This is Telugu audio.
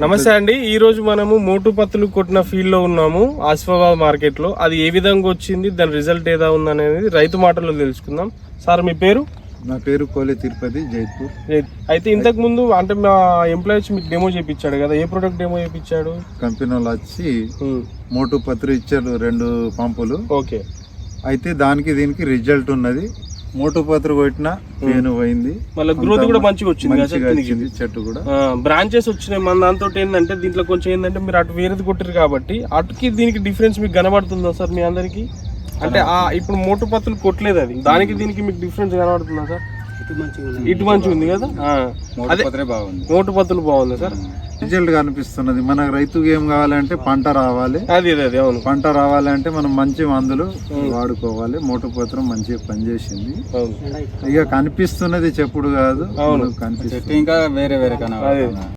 నమస్తే అండి. ఈ రోజు మనము మోటు పత్తులు కొట్టిన ఫీల్డ్ లో ఉన్నాము, ఆసిఫాబాద్ మార్కెట్ లో. అది ఏ విధంగా వచ్చింది, దాని రిజల్ట్ ఏదా ఉందనేది రైతు మాటల్లో తెలుసుకుందాం. సార్ మీ పేరు? నా పేరు కోలే తిరుపతి, జైపూర్. అయితే ఇంతకు ముందు అంటే మా ఎంప్లాయ్ వచ్చి మీకు డెమో చేయించాడు కదా, ఏ ప్రొడక్ట్ డెమో చేయించాడు? కంపెనీ వాళ్ళు వచ్చి మోటు పత్రి ఇచ్చారు 2 పంపులు. ఓకే. అయితే దానికి దీనికి రిజల్ట్ ఉన్నది. మోటు పత్రి కొట్టిన పేను పోయింది, మళ్ళీ గ్రోత్ కూడా మంచిగా వచ్చింది, చెట్టు కూడా బ్రాంచెస్ వచ్చినాయి. మన దాంతో ఏంటంటే దీంట్లో కొంచెం ఏంటంటే మీరు అటు వేరేది కొట్టారు కాబట్టి అటుకి దీనికి డిఫరెన్స్ మీకు కనబడుతుందా సార్ మీ అందరికి? అంటే ఇప్పుడు మోటు పత్తులు కొట్టలేదు, అది దానికి దీనికి మీకు డిఫరెన్స్ కనబడుతుందా సార్? ఇటు మంచిగా ఉంది కదా, అదే మోటు పత్తులు బాగుంది సార్. రిజల్ట్ కనిపిస్తున్నది. మన రైతుకి ఏం కావాలంటే పంట రావాలి. అది అవును, పంట రావాలంటే మనం మంచి మందులు వాడుకోవాలి. మోటు పత్రం మంచిగా పనిచేసింది. ఇక కనిపిస్తున్నది చెప్పుడు కాదు, కనిపిస్తుంది. ఇంకా వేరే